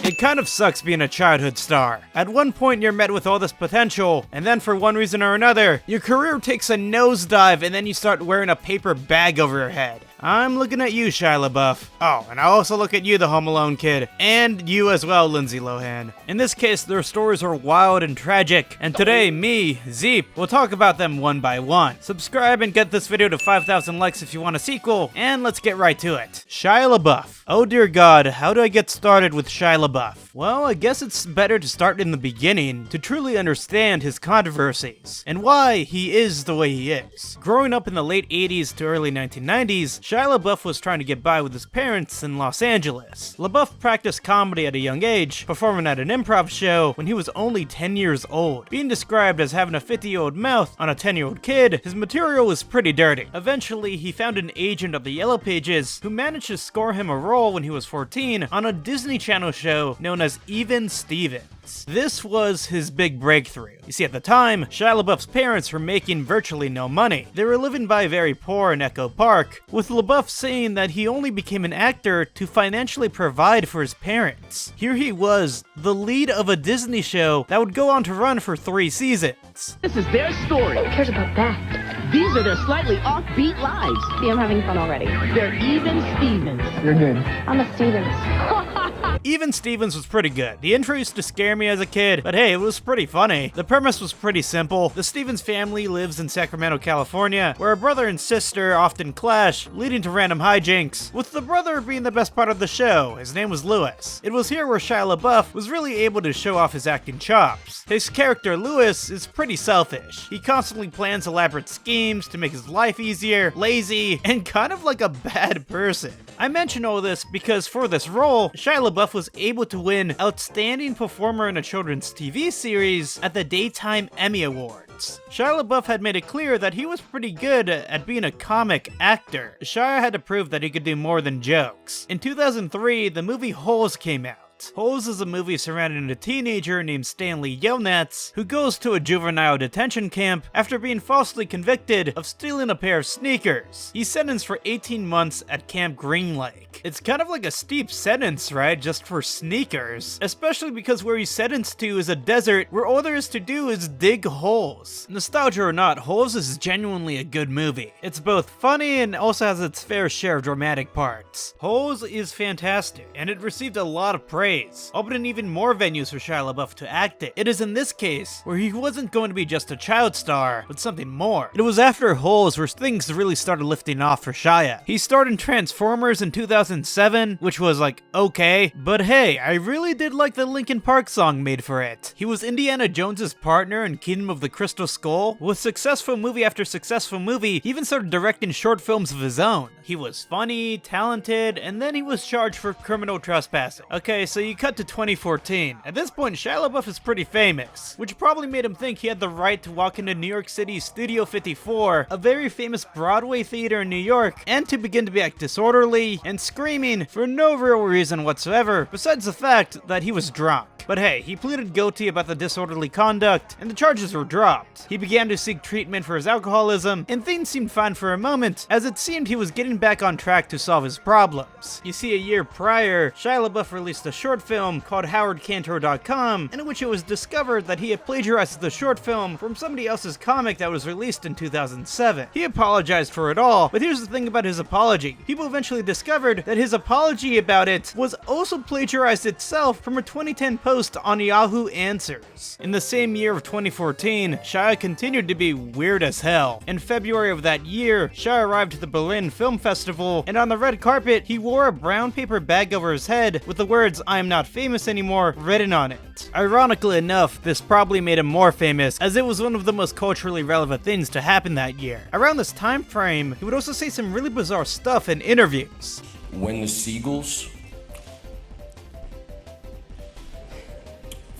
It kind of sucks being a childhood star. At one point you're met with all this potential, and then for one reason or another, your career takes a nosedive and then you start wearing a paper bag over your head. I'm looking at you, Shia LaBeouf. Oh, and I also look at you, the Home Alone kid. And you as well, Lindsay Lohan. In this case, their stories are wild and tragic. And today, me, Zeep, will talk about them one by one. Subscribe and get this video to 5,000 likes if you want a sequel. And let's get right to it. Shia LaBeouf. Oh dear God, how do I get started with Shia LaBeouf? Well, I guess it's better to start in the beginning to truly understand his controversies and why he is the way he is. Growing up in the late 80s to early 1990s, Shia LaBeouf was trying to get by with his parents in Los Angeles. LaBeouf practiced comedy at a young age, performing at an improv show when he was only 10 years old. Being described as having a 50-year-old mouth on a 10-year-old kid, his material was pretty dirty. Eventually, he found an agent of the Yellow Pages who managed to score him a role when he was 14 on a Disney Channel show known as Even Stevens. This was his big breakthrough. You see, at the time, Shia LaBeouf's parents were making virtually no money. They were living by very poor in Echo Park, with LaBeouf saying that he only became an actor to financially provide for his parents. Here he was, the lead of a Disney show that would go on to run for 3 seasons. This is their story. Who cares about that? These are their slightly offbeat lives. See, I'm having fun already. They're Even Stevens. You're good. I'm a Stevens. Even Stevens was pretty good. The intro used to scare me as a kid, but hey, it was pretty funny. The premise was pretty simple. The Stevens family lives in Sacramento, California, where a brother and sister often clash, leading to random hijinks, with the brother being the best part of the show. His name was Louis. It was here where Shia LaBeouf was really able to show off his acting chops. His character, Louis, is pretty selfish. He constantly plans elaborate schemes to make his life easier, lazy, and kind of like a bad person. I mention all this because for this role, Shia LaBeouf was able to win Outstanding Performer in a Children's TV Series at the Daytime Emmy Awards. Shia LaBeouf had made it clear that he was pretty good at being a comic actor. Shia had to prove that he could do more than jokes. In 2003, the movie Holes came out. Holes is a movie surrounding a teenager named Stanley Yelnats who goes to a juvenile detention camp after being falsely convicted of stealing a pair of sneakers. He's sentenced for 18 months at Camp Green Lake. It's kind of like a steep sentence, right? Just for sneakers. Especially because where he's sentenced to is a desert where all there is to do is dig holes. Nostalgia or not, Holes is genuinely a good movie. It's both funny and also has its fair share of dramatic parts. Holes is fantastic, and it received a lot of praise, opening even more venues for Shia LaBeouf to act in. It is in this case where he wasn't going to be just a child star, but something more. It was after Holes where things really started lifting off for Shia. He starred in Transformers in 2007, which was like, okay, but hey, I really did like the Linkin Park song made for it. He was Indiana Jones's partner in Kingdom of the Crystal Skull. With successful movie after successful movie, he even started directing short films of his own. He was funny, talented, and then he was charged for criminal trespassing. Okay, so you cut to 2014. At this point, Shia LaBeouf is pretty famous, which probably made him think he had the right to walk into New York City's Studio 54, a very famous Broadway theater in New York, and to begin to act disorderly and screaming for no real reason whatsoever, besides the fact that he was drunk. But hey, he pleaded guilty about the disorderly conduct, and the charges were dropped. He began to seek treatment for his alcoholism, and things seemed fine for a moment, as it seemed he was getting back on track to solve his problems. You see, a year prior, Shia LaBeouf released a short film called HowardCantor.com, in which it was discovered that he had plagiarized the short film from somebody else's comic that was released in 2007. He apologized for it all, but here's the thing about his apology. People eventually discovered that his apology about it was also plagiarized itself from a 2010 post on Yahoo Answers. In the same year of 2014, Shia continued to be weird as hell. In February of that year, Shia arrived at the Berlin Film Festival, and on the red carpet, he wore a brown paper bag over his head with the words, "I am not famous anymore," written on it. Ironically enough, this probably made him more famous, as it was one of the most culturally relevant things to happen that year. Around this time frame, he would also say some really bizarre stuff in interviews. When the seagulls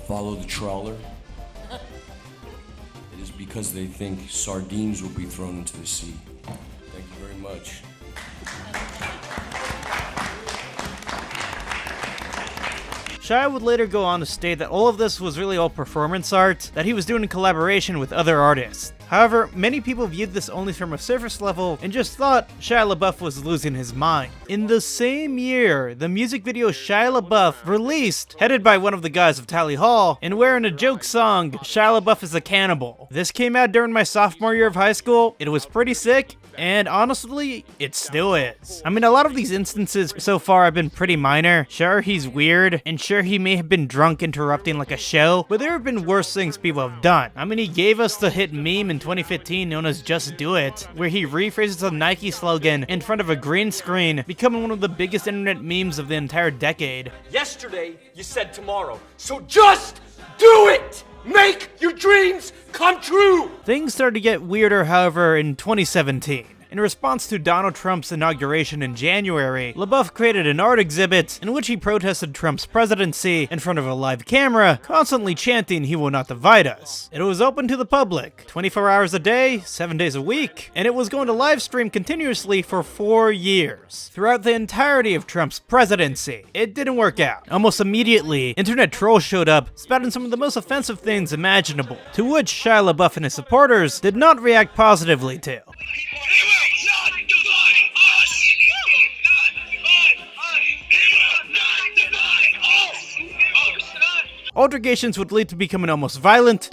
follow the trawler, it is because they think sardines will be thrown into the sea. Thank you very much. Shia would later go on to state that all of this was really all performance art that he was doing in collaboration with other artists. However, many people viewed this only from a surface level and just thought Shia LaBeouf was losing his mind. In the same year, the music video Shia LaBeouf released, headed by one of the guys of Tally Hall, and wearing a joke song, Shia LaBeouf is a Cannibal. This came out during my sophomore year of high school. It was pretty sick, and honestly, it still is. I mean, a lot of these instances so far have been pretty minor. Sure, he's weird, and sure, he may have been drunk interrupting like a show, but there have been worse things people have done. I mean, he gave us the hit meme in 2015 known as Just Do It, where he rephrases a Nike slogan in front of a green screen, becoming one of the biggest internet memes of the entire decade. Yesterday, you said tomorrow, so just do it! Make your dreams come true! Things started to get weirder, however, in 2017. In response to Donald Trump's inauguration in January, LaBeouf created an art exhibit in which he protested Trump's presidency in front of a live camera, constantly chanting, "He will not divide us." It was open to the public, 24 hours a day, 7 days a week, and it was going to live stream continuously for 4 years, throughout the entirety of Trump's presidency. It didn't work out. Almost immediately, internet trolls showed up, spouting some of the most offensive things imaginable, to which Shia LaBeouf and his supporters did not react positively to. Altercations would lead to becoming almost violent,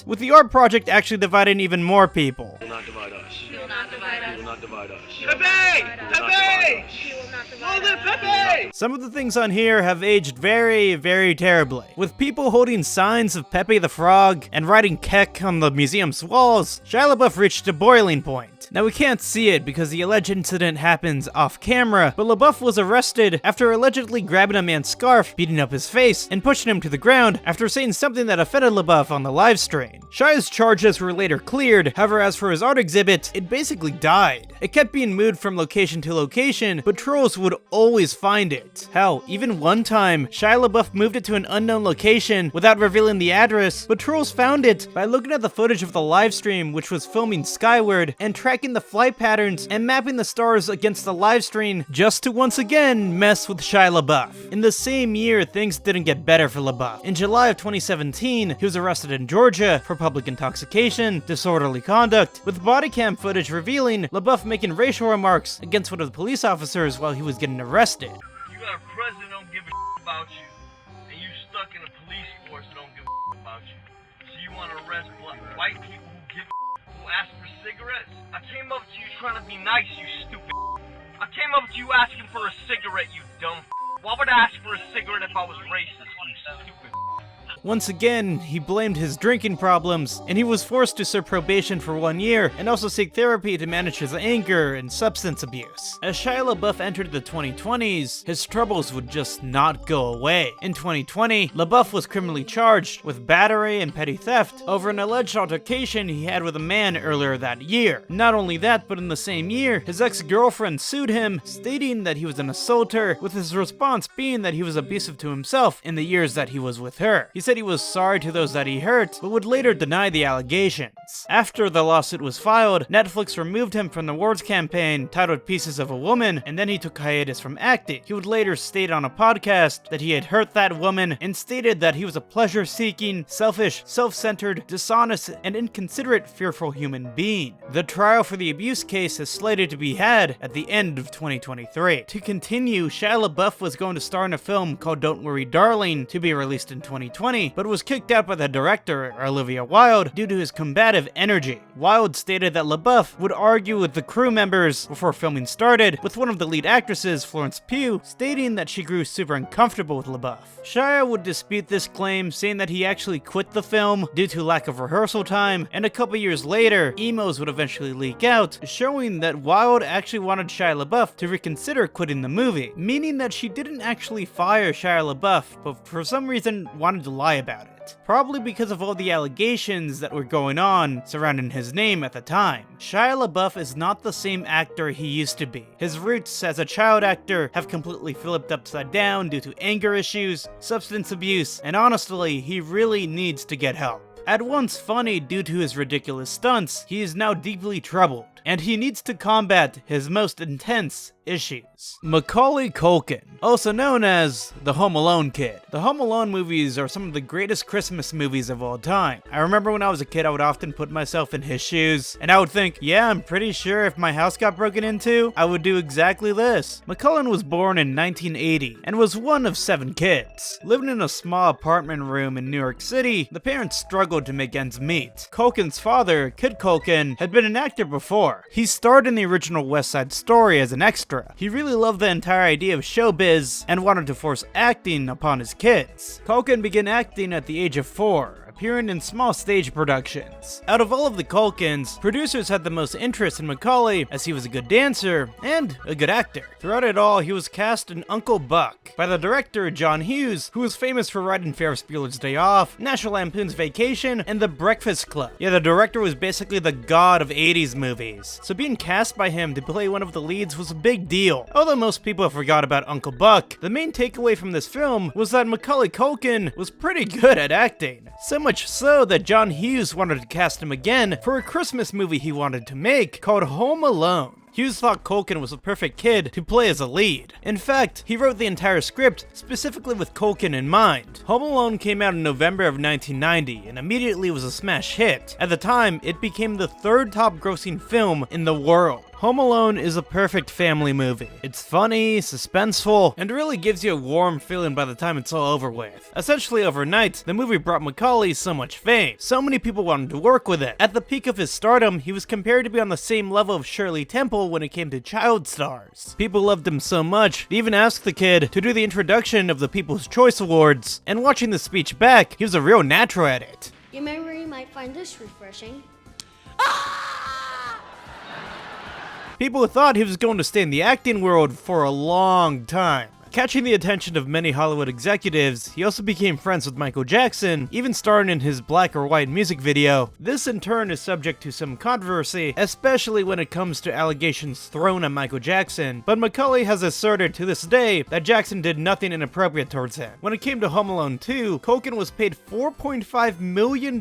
with the art project actually dividing even more people. Will not divide us. He will not divide us. He will not divide us. Some of the things on here have aged very, very terribly. With people holding signs of Pepe the Frog and writing Keck on the museum's walls, Shia LaBeouf reached a boiling point. Now we can't see it because the alleged incident happens off camera, but LaBeouf was arrested after allegedly grabbing a man's scarf, beating up his face, and pushing him to the ground after saying something that offended LaBeouf on the live stream. Shia's charges were later cleared, however as for his art exhibit, it basically died. It kept being moved from location to location, but trolls would always find it. Hell, even one time, Shia LaBeouf moved it to an unknown location without revealing the address, but trolls found it by looking at the footage of the live stream, which was filming skyward, and tracking the flight patterns and mapping the stars against the live stream just to once again mess with Shia LaBeouf. In the same year, things didn't get better for LaBeouf. In July of 2017, he was arrested in Georgia for public intoxication, disorderly conduct, with body cam footage revealing LaBeouf making racial remarks against one of the police officers while he was getting arrested. You got a president who don't give a about you, and you stuck in a police force that don't give a about you. So you want to arrest white people who ask for cigarettes? I came up to you trying to be nice, you stupid. I came up to you asking for a cigarette, you dumb. Why would I ask for a cigarette if I was racist, you stupid? Once again, he blamed his drinking problems, and he was forced to serve probation for 1 year, and also seek therapy to manage his anger and substance abuse. As Shia LaBeouf entered the 2020s, his troubles would just not go away. In 2020, LaBeouf was criminally charged with battery and petty theft over an alleged altercation he had with a man earlier that year. Not only that, but in the same year, his ex-girlfriend sued him, stating that he was an assaulter, with his response being that he was abusive to himself in the years that he was with her. He said he was sorry to those that he hurt, but would later deny the allegations. After the lawsuit was filed, Netflix removed him from the awards campaign titled Pieces of a Woman, and then he took hiatus from acting. He would later state on a podcast that he had hurt that woman and stated that he was a pleasure-seeking, selfish, self-centered, dishonest, and inconsiderate, fearful human being. The trial for the abuse case is slated to be had at the end of 2023. To continue, Shia LaBeouf was going to star in a film called Don't Worry Darling to be released in 2020, but was kicked out by the director, Olivia Wilde, due to his combative energy. Wilde stated that LaBeouf would argue with the crew members before filming started, with one of the lead actresses, Florence Pugh, stating that she grew super uncomfortable with LaBeouf. Shia would dispute this claim, saying that he actually quit the film due to lack of rehearsal time, and a couple years later, emails would eventually leak out, showing that Wilde actually wanted Shia LaBeouf to reconsider quitting the movie, meaning that she didn't actually fire Shia LaBeouf, but for some reason wanted to lie about it. Probably because of all the allegations that were going on surrounding his name at the time. Shia LaBeouf is not the same actor he used to be. His roots as a child actor have completely flipped upside down due to anger issues, substance abuse, and honestly, he really needs to get help. At once funny due to his ridiculous stunts, he is now deeply troubled. and he needs to combat his most intense issues. Macaulay Culkin, also known as the Home Alone Kid. The Home Alone movies are some of the greatest Christmas movies of all time. I remember when I was a kid, I would often put myself in his shoes, and I would think, yeah, I'm pretty sure if my house got broken into, I would do exactly this. Macaulay was born in 1980, and was one of 7 kids. Living in a small apartment room in New York City, the parents struggled to make ends meet. Culkin's father, Kid Culkin, had been an actor before. He starred in the original West Side Story as an extra. He really loved the entire idea of showbiz and wanted to force acting upon his kids. Culkin began acting at the age of 4, appearing in small stage productions. Out of all of the Culkins, producers had the most interest in Macaulay as he was a good dancer and a good actor. Throughout it all, he was cast in Uncle Buck by the director John Hughes, who was famous for writing Ferris Bueller's Day Off, National Lampoon's Vacation, and The Breakfast Club. Yeah, the director was basically the god of 80s movies, so being cast by him to play one of the leads was a big deal. Although most people forgot about Uncle Buck, the main takeaway from this film was that Macaulay Culkin was pretty good at acting. So much so that John Hughes wanted to cast him again for a Christmas movie he wanted to make called Home Alone. Hughes thought Culkin was the perfect kid to play as a lead. In fact, he wrote the entire script specifically with Culkin in mind. Home Alone came out in November of 1990 and immediately was a smash hit. At the time, it became the 3rd top grossing film in the world. Home Alone is a perfect family movie. It's funny, suspenseful, and really gives you a warm feeling by the time it's all over with. Essentially overnight, the movie brought Macaulay so much fame. So many people wanted to work with it. At the peak of his stardom, he was compared to be on the same level of Shirley Temple when it came to child stars. People loved him so much, they even asked the kid to do the introduction of the People's Choice Awards, and watching the speech back, he was a real natural at it. Your memory might find this refreshing. People thought he was going to stay in the acting world for a long time. Catching the attention of many Hollywood executives, he also became friends with Michael Jackson, even starring in his Black or White music video. This in turn is subject to some controversy, especially when it comes to allegations thrown at Michael Jackson, but Macaulay has asserted to this day that Jackson did nothing inappropriate towards him. When it came to Home Alone 2, Culkin was paid $4.5 million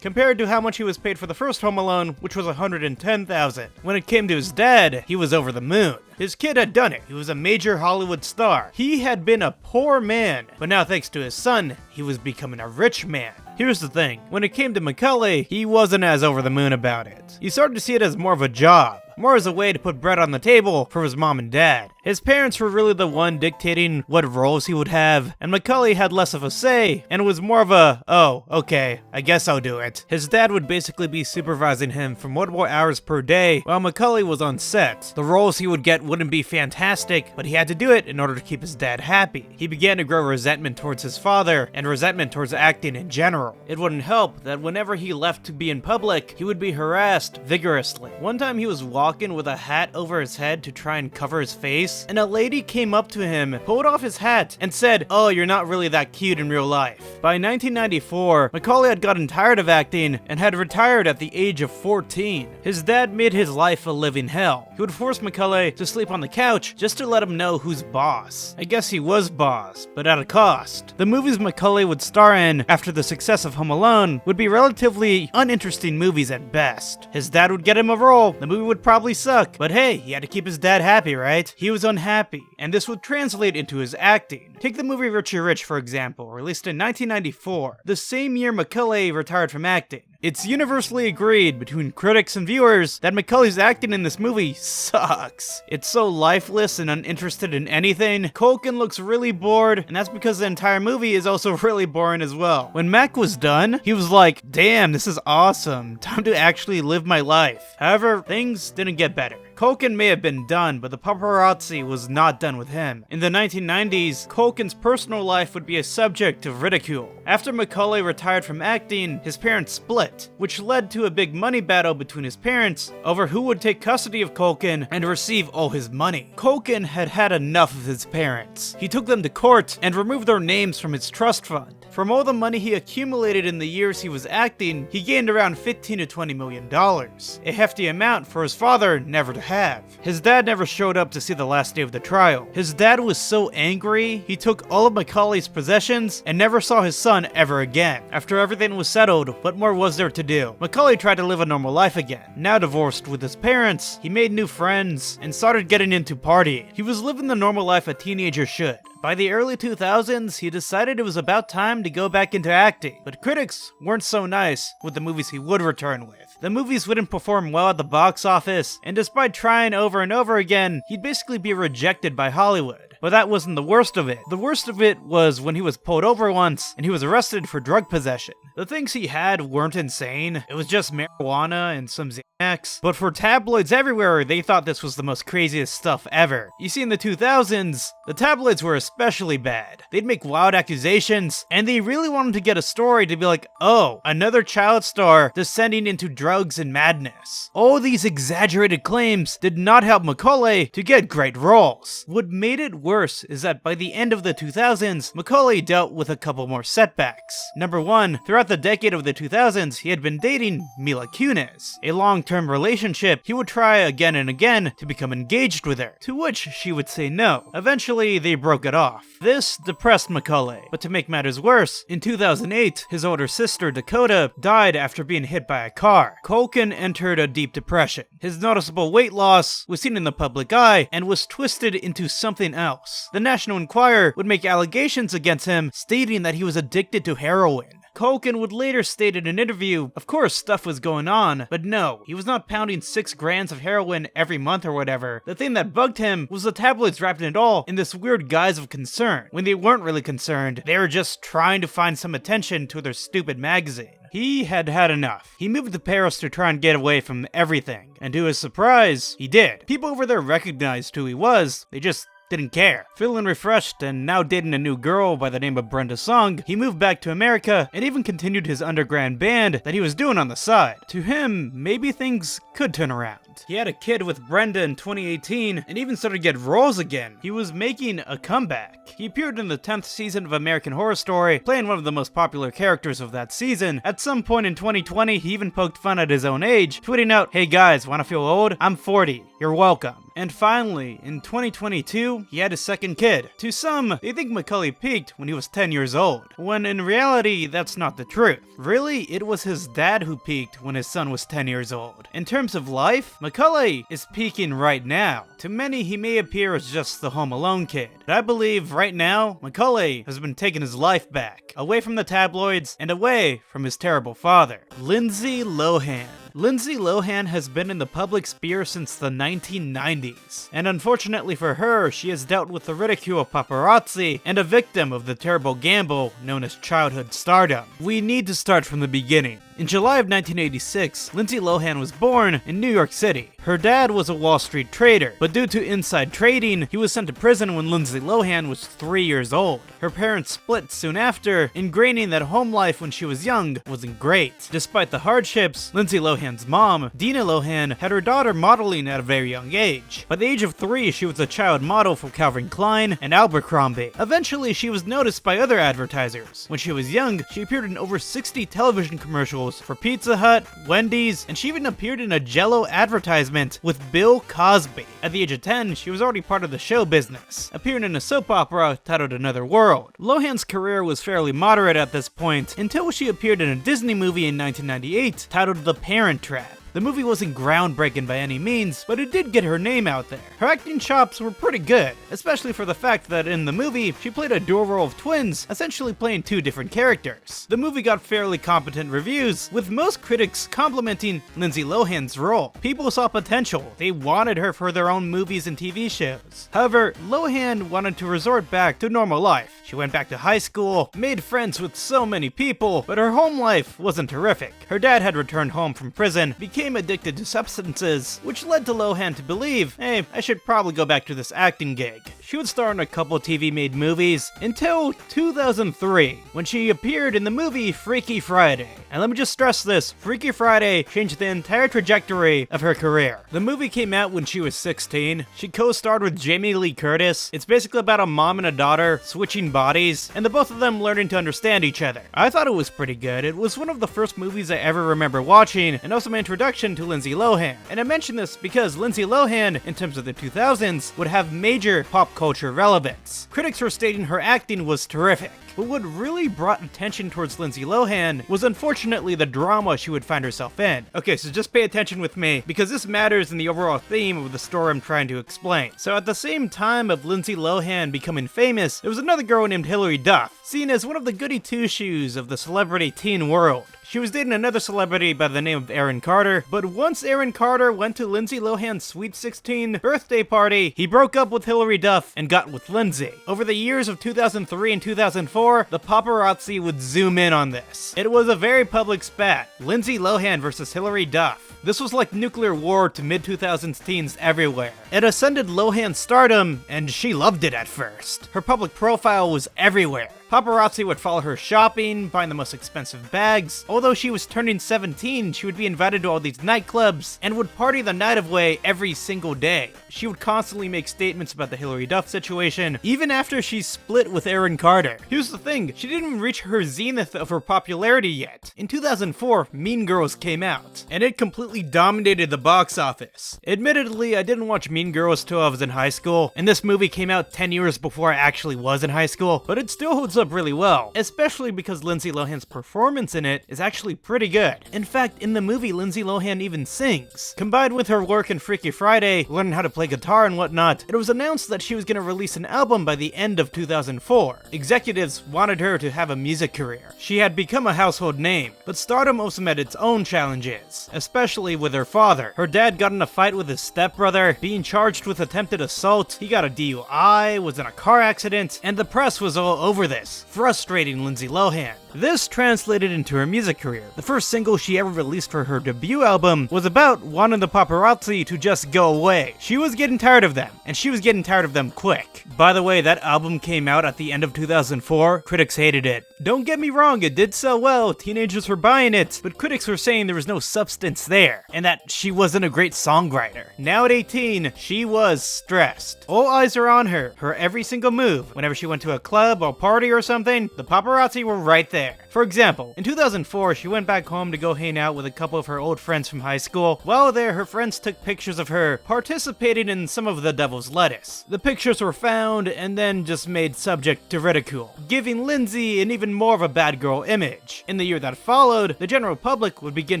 compared to how much he was paid for the first Home Alone, which was $110,000. When it came to his dad, he was over the moon. His kid had done it. He was a major Hollywood star. He had been a poor man, but now thanks to his son, he was becoming a rich man. Here's the thing, when it came to Macaulay, he wasn't as over the moon about it. He started to see it as more of a job, more as a way to put bread on the table for his mom and dad. His parents were really the one dictating what roles he would have, and Macaulay had less of a say, and it was more of a, oh, okay, I guess I'll do it. His dad would basically be supervising him for multiple hours per day while Macaulay was on set. The roles he would get wouldn't be fantastic, but he had to do it in order to keep his dad happy. He began to grow resentment towards his father, and resentment towards acting in general. It wouldn't help that whenever he left to be in public, he would be harassed vigorously. One time he was walking with a hat over his head to try and cover his face, and a lady came up to him, pulled off his hat, and said, "Oh, you're not really that cute in real life." By 1994, Macaulay had gotten tired of acting and had retired at the age of 14. His dad made his life a living hell. He would force Macaulay to sleep on the couch just to let him know who's boss. I guess he was boss, but at a cost. The movies Macaulay would star in after the success of Home Alone would be relatively uninteresting movies at best. His dad would get him a role, the movie would probably suck, but hey, he had to keep his dad happy, right? He was unhappy, and this would translate into his acting. Take the movie Richie Rich, for example, released in 1994, the same year Macaulay retired from acting. It's universally agreed between critics and viewers that Macaulay's acting in this movie sucks. It's so lifeless and uninterested in anything. Culkin looks really bored, and that's because the entire movie is also really boring as well. When Mac was done, he was like, damn, this is awesome. Time to actually live my life. However, things didn't get better. Culkin may have been done, but the paparazzi was not done with him. In the 1990s, Culkin's personal life would be a subject of ridicule. After Macaulay retired from acting, his parents split, which led to a big money battle between his parents over who would take custody of Culkin and receive all his money. Culkin had had enough of his parents. He took them to court and removed their names from his trust fund. From all the money he accumulated in the years he was acting, he gained around $15 to $20 million, a hefty amount for his father never to have. His dad never showed up to see the last day of the trial. His dad was so angry, he took all of Macaulay's possessions 2000s and never saw his son ever again. After everything was settled, what more was there to do? Macaulay tried to live a normal life again. Now divorced with his parents, he made new friends and started getting into partying. He was living the normal life a teenager should. By the early 2000s, he decided it was about time to go back into acting, but critics weren't so nice with the movies he would return with. The movies wouldn't perform well at the box office, and despite trying over and over again, he'd basically be rejected by Hollywood. But that wasn't the worst of it. The worst of it was when he was pulled over once and he was arrested for drug possession. The things he had weren't insane. It was just marijuana and some Xanax. But for tabloids everywhere, they thought this was the most craziest stuff ever. You see, in the 2000s, the tabloids were especially bad. They'd make wild accusations, and they really wanted to get a story to be like, oh, another child star descending into drugs and madness. All these exaggerated claims did not help Macaulay to get great roles. What made it worse is that by the end of the 2000s, Macaulay dealt with a couple more setbacks. Number one, throughout the decade of the 2000s, he had been dating Mila Kunis. A long-term relationship, he would try again and again to become engaged with her, to which she would say no. Eventually, they broke it off. This depressed Macaulay, but to make matters worse, in 2008, his older sister Dakota died after being hit by a car. Culkin entered a deep depression. His noticeable weight loss was seen in the public eye and was twisted into something else. The National Enquirer would make allegations against him, stating that he was addicted to heroin. Culkin would later state in an interview, of course stuff was going on, but no, he was not pounding 6 grams of heroin every month or whatever. The thing that bugged him was the tabloids wrapping it all in this weird guise of concern, when they weren't really concerned, they were just trying to find some attention to their stupid magazine. He had had enough. He moved to Paris to try and get away from everything, and to his surprise, he did. People over there recognized who he was, they just didn't care. Feeling refreshed and now dating a new girl by the name of Brenda Song, he moved back to America and even continued his underground band that he was doing on the side. To him, maybe things could turn around. He had a kid with Brenda in 2018 and even started to get roles again. He was making a comeback. He appeared in the 10th season of American Horror Story, playing one of the most popular characters of that season. At some point in 2020, he even poked fun at his own age, tweeting out, "Hey guys, wanna feel old? I'm 40. You're welcome." And finally, in 2022, he had his second kid. To some, they think Macaulay peaked when he was 10 years old, when in reality, that's not the truth. Really, it was his dad who peaked when his son was 10 years old. In terms of life, Macaulay is peaking right now. To many, he may appear as just the Home Alone kid, but I believe right now, Macaulay has been taking his life back, away from the tabloids and away from his terrible father. Lindsay Lohan. Lindsay Lohan has been in the public sphere since the 1990s, and unfortunately for her, she has dealt with the ridicule of paparazzi and a victim of the terrible gamble known as childhood stardom. We need to start from the beginning. In July of 1986, Lindsay Lohan was born in New York City. Her dad was a Wall Street trader, but due to inside trading, he was sent to prison when Lindsay Lohan was 3 years old. Her parents split soon after, ingraining that home life when she was young wasn't great. Despite the hardships, Lindsay Lohan's mom, Dina Lohan, had her daughter modeling at a very young age. By the age of 3, she was a child model for Calvin Klein and Abercrombie. Eventually, she was noticed by other advertisers. When she was young, she appeared in over 60 television commercials for Pizza Hut, Wendy's, and she even appeared in a Jell-O advertisement with Bill Cosby. At the age of 10, she was already part of the show business, appearing in a soap opera titled Another World. Lohan's career was fairly moderate at this point, until she appeared in a Disney movie in 1998 titled The Parent Trap. The movie wasn't groundbreaking by any means, but it did get her name out there. Her acting chops were pretty good, especially for the fact that in the movie, she played a dual role of twins, essentially playing 2 different characters. The movie got fairly competent reviews, with most critics complimenting Lindsay Lohan's role. People saw potential, they wanted her for their own movies and TV shows. However, Lohan wanted to resort back to normal life. She went back to high school, made friends with so many people, but her home life wasn't terrific. Her dad had returned home from prison, became addicted to substances, which led to Lohan to believe, hey, I should probably go back to this acting gig. She would star in a couple TV-made movies until 2003, when she appeared in the movie Freaky Friday. And let me just stress this, Freaky Friday changed the entire trajectory of her career. The movie came out when she was 16. She co-starred with Jamie Lee Curtis. It's basically about a mom and a daughter switching bodies, and the both of them learning to understand each other. I thought it was pretty good. It was one of the first movies I ever remember watching, and also my introduction to Lindsay Lohan. And I mention this because Lindsay Lohan, in terms of the 2000s, would have major pop culture relevance. Critics were stating her acting was terrific. But what really brought attention towards Lindsay Lohan was unfortunately the drama she would find herself in. Okay, so just pay attention with me, because this matters in the overall theme of the story I'm trying to explain. So at the same time of Lindsay Lohan becoming famous, there was another girl named Hilary Duff, seen as one of the goody two-shoes of the celebrity teen world. She was dating another celebrity by the name of Aaron Carter, but once Aaron Carter went to Lindsay Lohan's Sweet 16 birthday party, he broke up with Hilary Duff and got with Lindsay. Over the years of 2003 and 2004, the paparazzi would zoom in on this. It was a very public spat. Lindsay Lohan versus Hilary Duff. This was like nuclear war to mid-2000s teens everywhere. It ascended Lohan's stardom, and she loved it at first. Her public profile was everywhere. Paparazzi would follow her shopping, buying the most expensive bags. Although she was turning 17, she would be invited to all these nightclubs and would party the night away every single day. She would constantly make statements about the Hilary Duff situation, even after she split with Aaron Carter. Here's the thing, she didn't even reach her zenith of her popularity yet. In 2004, Mean Girls came out, and it completely dominated the box office. Admittedly, I didn't watch Mean Girls till I was in high school, and this movie came out 10 years before I actually was in high school, but it still holds up really well, especially because Lindsay Lohan's performance in it is actually pretty good. In fact, in the movie, Lindsay Lohan even sings. Combined with her work in Freaky Friday, learning how to play guitar and whatnot, it was announced that she was going to release an album by the end of 2004. Executives wanted her to have a music career. She had become a household name, but Stardom also met its own challenges, especially with her father. Her dad got in a fight with his stepbrother, being charged with attempted assault. He got a DUI, was in a car accident, and the press was all over this, frustrating Lindsay Lohan. This translated into her music career. The first single she ever released for her debut album was about wanting the paparazzi to just go away. She was getting tired of them, and she was getting tired of them quick. By the way, that album came out at the end of 2004. Critics hated it. Don't get me wrong, it did sell well, teenagers were buying it, but critics were saying there was no substance there, and that she wasn't a great songwriter. Now at 18, she was stressed. All eyes are on her, her every single move. Whenever she went to a club or party or something, the paparazzi were right there. For example, in 2004, she went back home to go hang out with a couple of her old friends from high school. While there, her friends took pictures of her participating in some of the devil's lettuce. The pictures were found and then just made subject to ridicule, giving Lindsay an even more of a bad girl image. In the year that followed, the general public would begin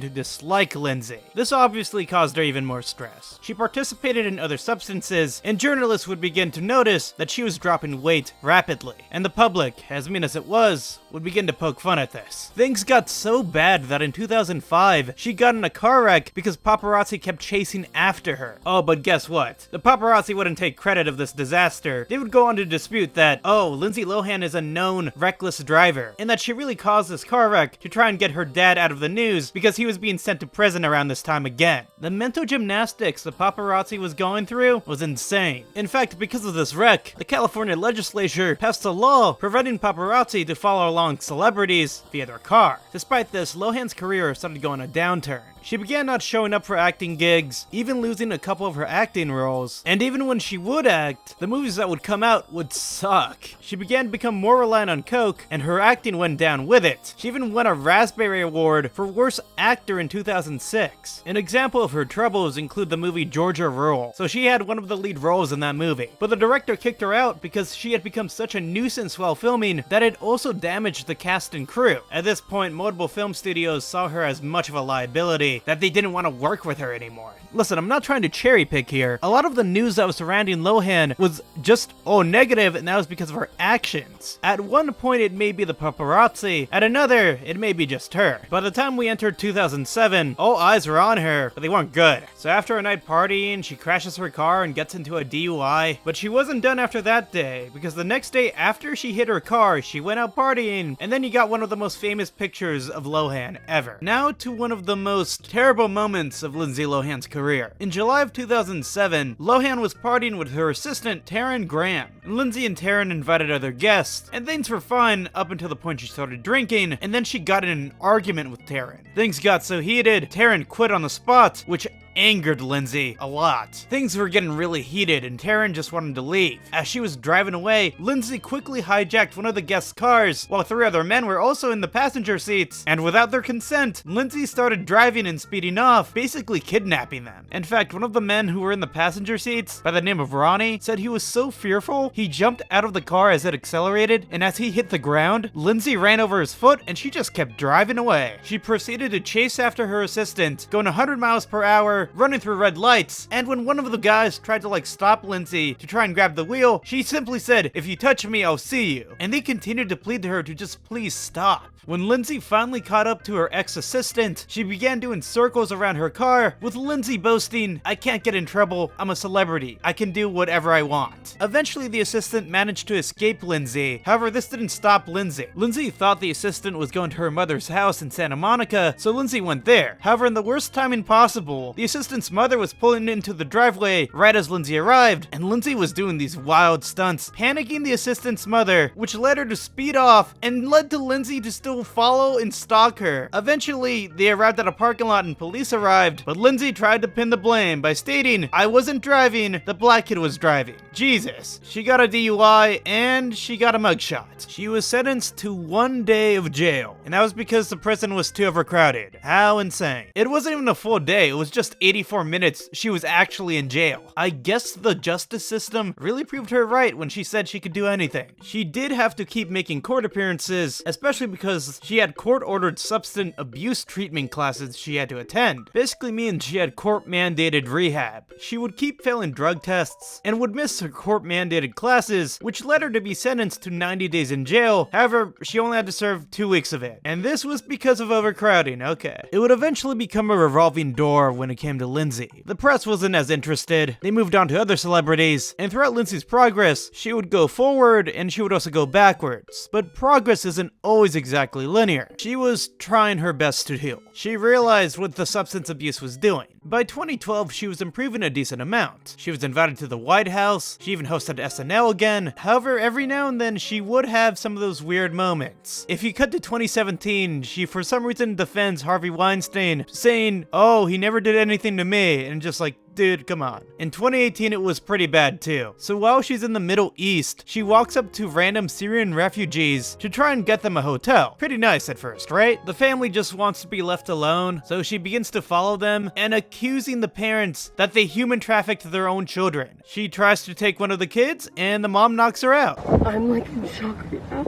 to dislike Lindsay. This obviously caused her even more stress. She participated in other substances, and journalists would begin to notice that she was dropping weight rapidly. And the public, as mean as it was, would begin to poke fun at this. Things got so bad that in 2005, she got in a car wreck because paparazzi kept chasing after her. Oh, but guess what? The paparazzi wouldn't take credit of this disaster. They would go on to dispute that, oh, Lindsay Lohan is a known reckless driver, and that she really caused this car wreck to try and get her dad out of the news because he was being sent to prison around this time again. The mental gymnastics the paparazzi was going through was insane. In fact, because of this wreck, the California legislature passed a law preventing paparazzi to follow along celebrities via their car. Despite this, Lohan's career started going a downturn. She began not showing up for acting gigs, even losing a couple of her acting roles, and even when she would act, the movies that would come out would suck. She began to become more reliant on coke, and her acting went down with it. She even won a Raspberry Award for Worst Actor in 2006. An example of her troubles include the movie Georgia Rule, so she had one of the lead roles in that movie. But the director kicked her out because she had become such a nuisance while filming that it also damaged the cast and crew. At this point, multiple film studios saw her as much of a liability that they didn't want to work with her anymore. Listen, I'm not trying to cherry pick here. A lot of the news that was surrounding Lohan was just negative, and that was because of her actions. At one point, it may be the paparazzi. At another, it may be just her. By the time we entered 2007, all eyes were on her, but they weren't good. So after a night partying, she crashes her car and gets into a DUI. But she wasn't done after that day, because the next day after she hit her car, she went out partying, and then you got one of the most famous pictures of Lohan ever. Now to one of the most terrible moments of Lindsay Lohan's career. In July of 2007, Lohan was partying with her assistant, Taryn Graham. Lindsay and Taryn invited other guests, and things were fine up until the point she started drinking, and then she got in an argument with Taryn. Things got so heated, Taryn quit on the spot, which angered Lindsay a lot. Things were getting really heated and Taryn just wanted to leave. As she was driving away, Lindsay quickly hijacked one of the guests' cars while 3 other men were also in the passenger seats, and without their consent, Lindsay started driving and speeding off, basically kidnapping them. In fact, one of the men who were in the passenger seats, by the name of Ronnie, said he was so fearful, he jumped out of the car as it accelerated, and as he hit the ground, Lindsay ran over his foot and she just kept driving away. She proceeded to chase after her assistant, going 100 miles per hour, running through red lights, and when one of the guys tried to stop Lindsay to try and grab the wheel, she simply said, "If you touch me, I'll see you." And they continued to plead to her to just please stop. When Lindsay finally caught up to her ex-assistant, she began doing circles around her car, with Lindsay boasting, "I can't get in trouble, I'm a celebrity, I can do whatever I want." Eventually, the assistant managed to escape Lindsay. However, this didn't stop Lindsay. Lindsay thought the assistant was going to her mother's house in Santa Monica, so Lindsay went there. However, in the worst timing possible, the assistant's mother was pulling into the driveway right as Lindsay arrived, and Lindsay was doing these wild stunts, panicking the assistant's mother, which led her to speed off and led to Lindsay to still follow and stalk her. Eventually, they arrived at a parking lot and police arrived, but Lindsay tried to pin the blame by stating, "I wasn't driving, the black kid was driving." Jesus. She got a DUI and she got a mugshot. She was sentenced to 1 day of jail, and that was because the prison was too overcrowded. How insane. It wasn't even a full day, it was just 84 minutes she was actually in jail. I guess the justice system really proved her right when she said she could do anything. She did have to keep making court appearances, especially because she had court-ordered substance abuse treatment classes she had to attend. Basically means she had court-mandated rehab. She would keep failing drug tests and would miss her court-mandated classes, which led her to be sentenced to 90 days in jail. However, she only had to serve 2 weeks of it. And this was because of overcrowding, okay. It would eventually become a revolving door when it came to Lindsay. The press wasn't as interested, they moved on to other celebrities, and throughout Lindsay's progress, she would go forward and she would also go backwards. But progress isn't always exactly linear. She was trying her best to heal. She realized what the substance abuse was doing. By 2012, she was improving a decent amount. She was invited to the White House, she even hosted SNL again. However, every now and then she would have some of those weird moments. If you cut to 2017, she for some reason defends Harvey Weinstein, saying, "Oh, he never did anything to me," and just like, dude, come on. In 2018, it was pretty bad too. So while she's in the Middle East, she walks up to random Syrian refugees to try and get them a hotel. Pretty nice at first, right? The family just wants to be left alone, so she begins to follow them and accusing the parents that they human trafficked their own children. She tries to take one of the kids and the mom knocks her out. I'm like in shock right now.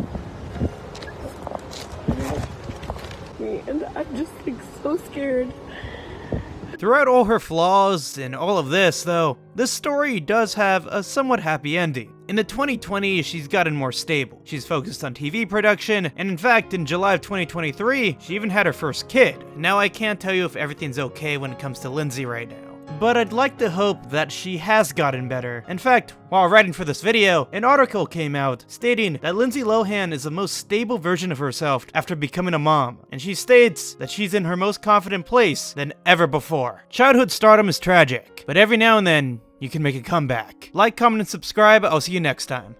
And I'm just like so scared. Throughout all her flaws and all of this, though, this story does have a somewhat happy ending. In the 2020s, she's gotten more stable. She's focused on TV production, and in fact, in July of 2023, she even had her first kid. Now, I can't tell you if everything's okay when it comes to Lindsay right now, but I'd like to hope that she has gotten better. In fact, while writing for this video, an article came out stating that Lindsay Lohan is the most stable version of herself after becoming a mom, and she states that she's in her most confident place than ever before. Childhood stardom is tragic, but every now and then, you can make a comeback. Like, comment, and subscribe. I'll see you next time.